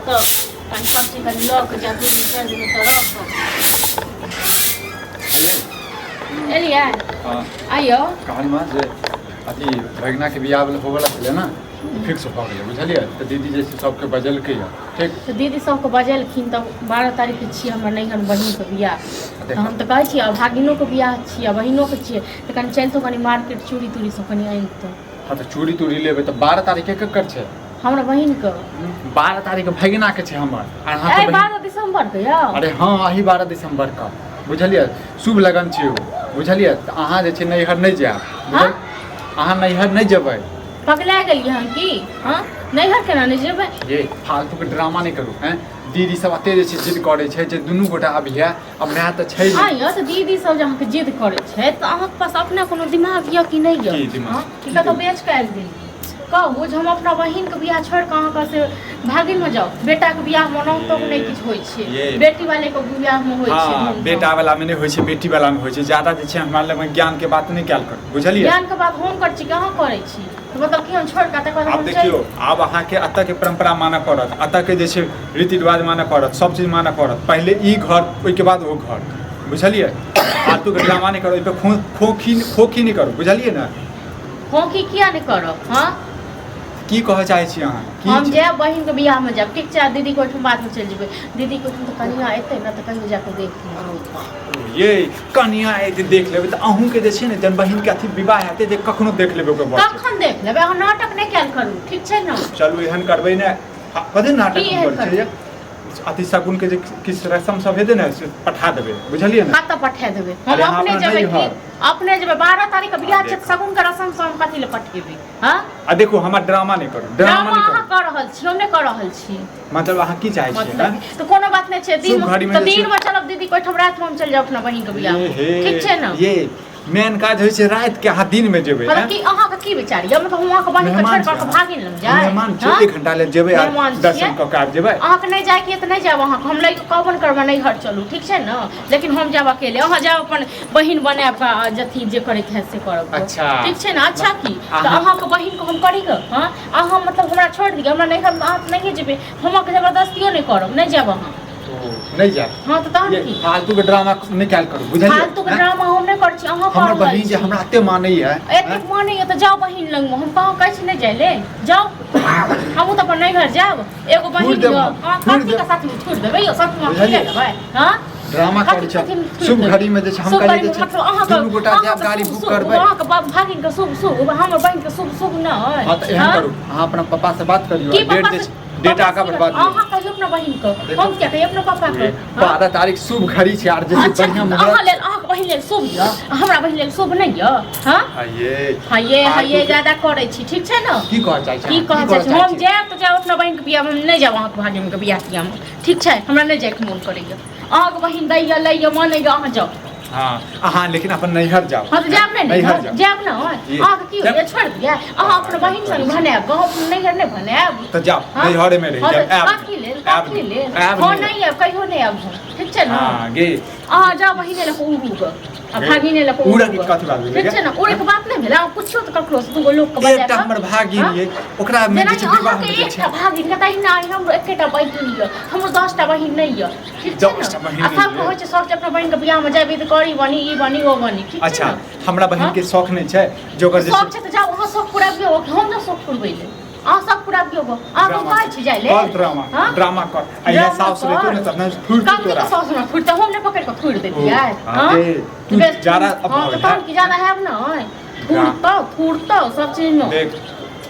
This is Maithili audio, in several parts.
तो कहीं सब चीज कहीं लग जाते विचार दिन तरफ एलिया हां आइयो कहल में जे अथी भगना के बियाह होवला छले ना फिक्स भ गेलै बुझलिए तो दीदी जैसे सबके बजलकै ठीक तो दीदी सबके बजलखिन तो 12 तारीख के छी हमर नैहर बहिन के बियाह तो हम तो कहै छी भागिनो के बियाह छी बहिनो के छी तो कनी चलतो कनी मार्केट चूड़ी तूड़ी सब कनी आनतो हां तो चूड़ी तूड़ी लेबै तो 12 तारीख के ककर छै हमरा बहिन के 12 तारीख के भगना के छै हमर अहाँ के 12 दिसंबर के या अरे हां आही 12 दिसंबर का बुझलिए शुभ लगन छै बुझलिए अहाँ जे छै नैहर नहीं जायब अहाँ नैहर नहीं जेबै पगला गेलिए हम की हां नैहर केना नहीं जेबै ये फालतू के ड्रामा नहीं करू हैं दीदी सब अते जे छै जिद करे छै जे दुनू गोटा अबिया अब नया त छै हां यो तो दीदी सब जहां के जिद करे छै त अहाँ के पास अपना कोनो दिमाग य कि नहीं य हां कि कतो बेच के आबि गेली कहू जे हम अपना बहिन के बियाह छोड़ के अहाँ का से भागिन में जाओ बेटा के बियाह मनाओ तो नहीं किछ होय छै बेटी वाले के बियाह में होय छै हां बेटा वाला में नहीं होय छै बेटी वाला में होय छै ज्यादा जे छै हमरा लग में ज्ञान के बात नहीं कैल कर बुझलिए ज्ञान के बात हम कर छी कहां करे छी तो मतलब कि हम छोड़ के तक अब देखियो अब अहाँ के अत के परंपरा माने पड़त अत के जे छै रीति रिवाज माने पड़त सब चीज माने पड़त पहले ई घर ओइ के बाद वो घर बुझलिए फालतू के ड्रामा नहीं करो ए पे खोखी नहीं करो बुझलिए ना खोखी किया नहीं करब हां की कह चाहे छी अहाँ हम जे बहिन के बियाह में जाब ठीक छै दीदी को बाद में चल जेबै दीदी को तो कनिया एते ना तो कहियो जाके देख ली ये कनिया एते देख लेबै त अहूं के जे छै ने जन बहिन के अथी विवाह हेतै जे कखनो देख लेबै ओकर बात कखन देख लेबै अहाँ नाटक नहीं कैल करू ठीक छै ना चलू एहन करबै ने कथि नाटक कर छै अति शगुन के जे किस रस्म सब हेतै ने से पठा देबै बुझलिए ना कत पठा देबै हम अपने जेबै अपने जेबै 12 तारीख के बियाह छै शगुन के रस्म सब हम कथि ले पठेबै हां आ देखो हमरा ड्रामा नहीं करू ड्रामा नहीं करू कर रहल छी हम नहीं कर रहल छी मतलब अहाँ की चाहै छी ना तो कोनो बात नहीं छै दिन में चलब दीदी कोई ठम रात में हम चल जाब अपना बहिन के बियाह ठीक छै ना ये मेन काज होय छै रात के अहाँ दिन में जेबै मतलब कि अहाँ के की विचार य मतलब वहां के बहिन के छोड़ के भागिन लग जाय मेहमान छै 1 घंटा ले जेबै आ दर्शन क के जेबै अहाँ के नहीं जाय के त नहीं जाब अहाँ हम ले कवन करबा नहीं घर चलू ठीक छै ना लेकिन हम जाब अकेले अहाँ जाब अपन बहिन बनाब का जथी जे करे के है से करब अच्छा ठीक छै ना अच्छा की त अहाँ के बहिन को हम करी ग हां अहाँ मतलब हमरा छोड़ दिय हमरा नहीं हम अहाँ नहीं जेबै हम के जबरदस्तियो नहीं करब नहीं जाब अहाँ नहीं जाए हां तो तहन की फालतू के ड्रामा निकाल करू बुझलिए फालतू के ड्रामा हम नहीं कर छी अहाँ हमर बहिन जे हमरा एते मानै है एते मानै है त जाओ बहिन लंग में हम कहां कहै छी नहीं जाय ले जाओ हम तो अपन नहीं घर जाब एगो बहिन हां कथि के साथ में छोड़ देबै यो साथ में अकेले लेबै हां ड्रामा कर छै शुभ घड़ी में जे हम कहै छै दुनू गोटा जाब गाड़ी बुक करबै अहाँ के भागिन के शुभ हमर बहिन के शुभ न है हां त एहन करू अहाँ अपना पापा से बात करियो डेट आका बर्बाद अहाँ कहियो अपना बहिन को हम क्या कहियो अपना पापा को 12 तारीख शुभ घड़ी छै आर जे बढ़िया मुहूर्त अहाँ लेल अहाँ बहिन लेल शुभ य हमरा बहिन लेल शुभ नहीं य हां ये ज्यादा करे छी ठीक छै ना की कह चाहै की कह चाहै हम जाब त जाब अपना बहिन के बियाह में नहीं जाब अहाँ के भागिन के बियाह किया में ठीक छै हमरा नहीं जाय के मन करैया अहाँ के बहिन दैया लैया मानै य अहाँ जाओ हां अहाँ लेकिन अपन नैहर जाओ हां तो जाब नहीं जाब ना अहाँ के की हो छोड़ दिया अहाँ अपन बहिन संग भनेब गांव नैहर नहीं भनेब तो जाओ नैहरे में रह जाब काकी ले हां नहीं आब कहियो नहीं आब ठीक छै ना हां गे अहाँ जाओ बहिन ले उड़ू ग आ भागिन ले उड़ा के कथि बात भेलै ठीक छै ना उड़े के बात नहीं भेला कुछो त ककरो से दूगो लोग के बजा एकटा हमर भागिन ये ओकरा में जे छै विवाह में छै एकटा भागिन के तहि ना हम एकेटा बहिन य हमर 10 टा बहिन नहीं य ठीक छै ना आ सब होय छै सब अपना बहिन के बियाह में जाबे त करी बनी ई बनी ओ बनी ठीक छै अच्छा हमरा बहिन के शौक नहीं छै जो कर जे शौक छै त जाओ वहां शौक पूरा दियो हम ना शौक करबै ले आ सब पूरा दियो आ को कहै छी जाय ले कर ड्रामा कर आइया साउस रहतो ने त नहीं फुट तोरा साउस में फुट त हम ने पकड़ के फुट देती है हां तू जरा अब हां तो की ज्यादा है ना फुटता सब चीज में देख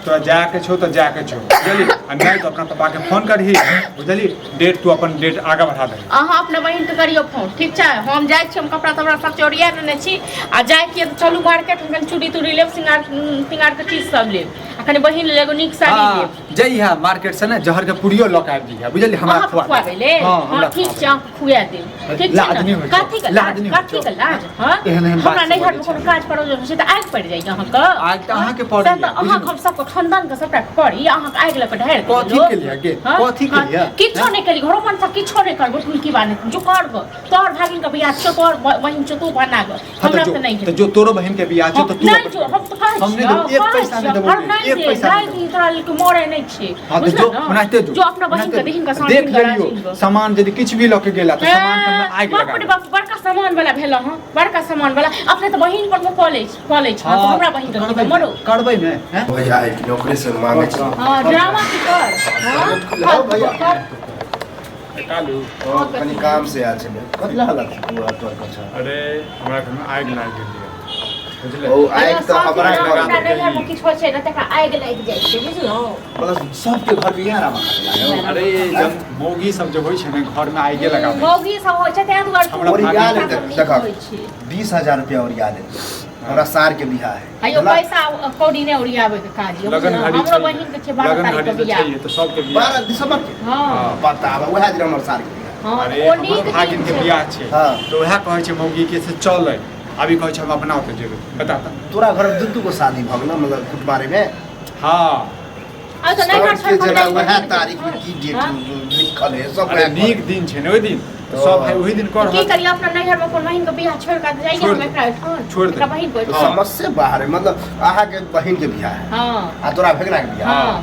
तो जाके छो तो जाके छो बुझली आ नहीं तो अपना पापा के फोन करही बुझली डेट तू अपन डेट आगे बढ़ा दे अहाँ अपने बहिन के करियो फोन ठीक छै हम जाय छी हम कपड़ा तपड़ा सब चोरिया लेने छी आ जाय के चलू मार्केट हम चूड़ी तूड़ी लेब सिंगार के चीज सब लेब आ कनी बहिन ले एगो नीक साड़ी लेब जइहा मार्केट से ना जहर के पुड़ियो लक आबि दिहा बुझली हमरा खुआबे ले हां ठीक छै आप खुआ देब ठीक छै कथि के लाज हां हमरा नहीं हट कोनो काज करो जे से त आग पड़ जाई अहाँ के आग त अहाँ के पड़ अहाँ हम सब खानदान के सबटा करी अहाँ के आगि लग ढार कथी के लिए गे कथी के लिए किछो नहीं करी घरो मन से किछो नहीं करबो तुल की बाने जो करबो तोर भागिन के बियाह छो तोर बहिन छो तू बना गो हमरा त नहीं तो जो तोरो बहन के बियाह छो तो तू नहीं जो हम तो कहै हमने तो एक पैसा नहीं देबो एक पैसा नहीं तोरा के मोरे नहीं छे हां तो जो बनाते जो अपना बहिन के देहिन का देख लियो सामान यदि किछ भी लके गेला तो सामान के आगि लगा बाप बाप बड़का सामान वाला भेल हां बड़का सामान वाला अपने तो बहिन पर में कॉलेज हां तो हमरा बहिन के मरो करबै में हैं भैया एक नौकरी से मांगे छी हां ड्रामा की कर हां भैया कालू कनी काम से आल छले कतला हालत हुआ तोर कछा अरे हमरा घर में आगि लाग गेल बुझले ओ आगि तो हमरा घर में किछ होय छै न तका आगि लाग जाय छै बुझलो मतलब सबके घर में यार आमा अरे जब मौगी सब जो होय छै ने घर में आगि लगाबै मौगी सब होय छै ते दुआरे और याद है देखा 20000 रुपया और याद है हमरा सार के बियाह है अयो पैसा कौड़ी ने उड़ियावे के काज हमरो बहिन के छै 12 तारीख के बियाह तो सबके बियाह 12 दिसंबर के हां बतावा वह दिन हमर सार के बियाह हां अरे हमर भागिन के बियाह छै तो वह कहै छै मौगी के से चल अभी कहै छै हम अपना ओते जेबै बता त तोरा घर दुदू को शादी भ गेल मतलब कुटबारे में हां आ तो नहीं के जना वह तारीख में की डेट लिखल है सब अरे नीक दिन छै ने ओइ दिन तो सब भाई ओहि दिन कर की करिए अपना नैहर में कोन बहिन के बियाह छोड़ के जाइए हम एकरा छोड़ दे बहिन को समस्या बाहर है मतलब आहा के बहिन के बियाह है हां आ तोरा भेगना के बियाह हां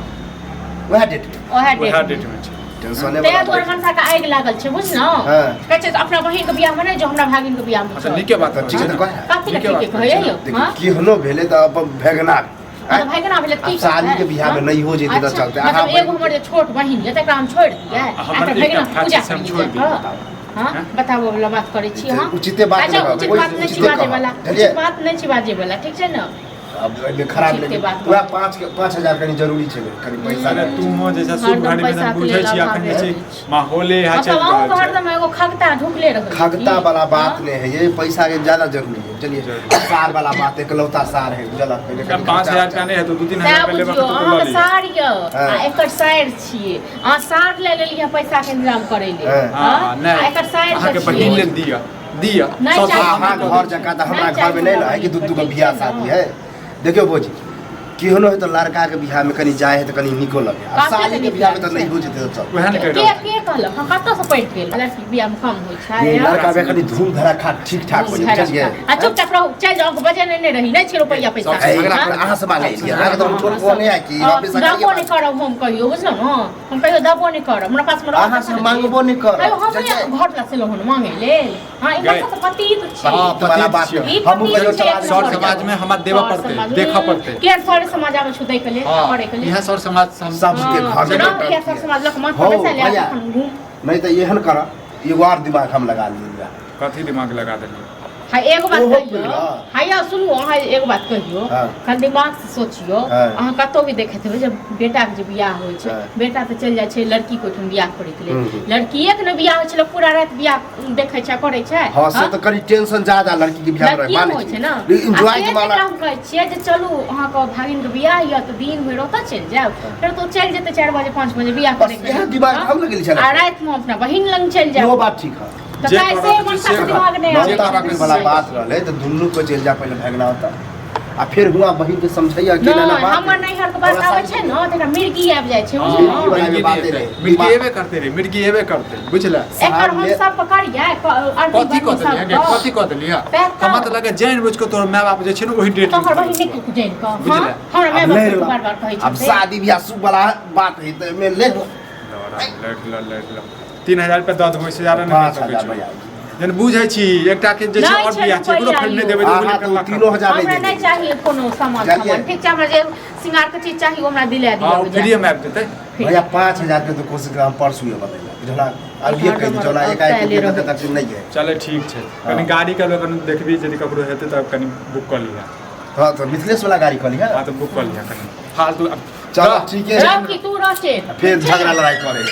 वह डेट ओहे डेट में छै टेंशन है ते तोर मनसा के आगि लागल छै बुझ न कहै छै अपना बहिन के बियाह में नहीं जो हमरा भागिन के बियाह में अच्छा नीके बात है ठीक है तो कह कथि के कहै यो हां की हनो भेले त अब भेगना भागना भेले की शादी के बियाह में नहीं हो जेते त चलते मतलब एगो हमर जे छोट बहिन है तकरा हम छोड़ दिए हमर भागना पूजा से हम छोड़ दिए हां बताबो वाला बात करै छी हां उचिते बात अच्छा उचित बात नहीं छी बाजे वाला उचित बात नहीं छी बाजे वाला ठीक छै न अब ये खराब लगे पूरा 5000 कनी जरूरी छै कनी पैसा अरे तू हो जैसा सुन घड़ी में बुझै छी अखन जे छै माहौले है छै मतलब घर में एगो खगता ढुकले रहै खगता वाला बात नहीं है ये पैसा के ज्यादा जरूरी है चलिए सार वाला बात एकलौता सार है जलक पहले 5000 का नहीं है तो 2-3000 पहले वक्त तो ले सार य आ एकर सार छिए आ सार ले लेलिए पैसा के इंतजाम करै ले हां नहीं एकर सार अहाँ के बहिन ले दिया सब अहाँ घर जका त हमरा घर में नहीं है कि दुदू का बियाह शादी है देखियो बोजी केहनो है तो लड़का के बियाह में कनी जाए है तो कनी निको लगे अब शादी के बियाह में तो नहीं हो जेते तो चल वह नहीं के कहल हम कत से पढ़ गेल लड़की बियाह में कम होय छै लड़का में कनी धूम धड़ाका ठीक ठाक हो जाए चल गए आ चुपचाप रहो चल जाओ बजे नहीं रही नहीं 6 रुपया पैसा अहाँ से मांगे लिए अहाँ तो छोट को नहीं है कि वापस दबो नहीं करब हम कहियो बुझलो न हम कहियो दबो नहीं करब हमरा पास में अहाँ से मांगबो नहीं कर हम घर ला से लोन मांगे ले हां इनका तो पति तो छै हां वाला बात हम कहियो चला सर समाज में हमरा देवा पड़ते देखा पड़ते के सर समाज में छुदै के ले करे के ले यह सर समाज सबके घर में के सर समाज लोग मन पैसा ले नहीं तो एहन कर एगो और दिमाग हम लगा लिए कथी दिमाग लगा देलिए हां एगो बात कहियो हां सुनियो हां एगो बात कहियो कल दिमाग से सोचियो अहाँ कतो भी देखैत हेबै जब बेटा के जे बियाह होय छै बेटा त चल जाय छै लड़की को ठन बियाह करे के लिए लड़कीए के न बियाह होय छै पूरा रात बियाह देखै छै करे छै हां से त करी टेंशन ज्यादा लड़की के बियाह में माने छै ना एन्जॉय के माला हम कहै छियै जे चलू अहाँ के भागिन के बियाह या त दिन भर ओतऽ चल जाओ फिर तो चल जेते 4 बजे 5 बजे बियाह करे के दिमाग हम लगल छै आ रात में अपना बहिन लंग चल जाओ वो बात ठीक है तो कैसे मनसा दिमाग नहीं आता वाला बात रहले तो दुन्नु को चल जा पहले भागना होता आ फिर हुआ बहिन के समझैया के ना बात हमर नहीं हर के बात आबै छै न तकरा मिर्गी आबि जाय छै मिर्गी एबे करते बुझला एकर हम सब पकड़िए कथी कह देलिए हमरा त लगे जान बुझ के तोर माय बाप जे छै न ओही डेट तोहर बहिन के जान के बुझला हमरा माय बाप बार-बार कहै छै अब शादी बियाह सब वाला बात है त में ले 3000 रुपया दऽ देबै से ज्यादा नहीं सकै छै जन बुझै छी एकटा के जे छै और बियाह छै ओकरो खरीदने देबै तो 3000 हमरा नहीं चाहिए कोनो सामान ठीक छै हमरा जे सिंगार के चीज चाहिए हमरा दिला दियौ हां फ्री में आबि जेतै भैया 5000 के तो कोशिश ग्राम परसुए बतेला बुझला अब ये कह चला एक आइ तक नहीं है चले ठीक छै कनी गाड़ी के लोग देखबी यदि ककरो हेतै त कनी बुक कर लिया हां तो मिथिलेश वाला गाड़ी कर लिया हां तो बुक कर लिया कनी फालतू चल ठीक है राखी तू रहते फिर झगड़ा लड़ाई करे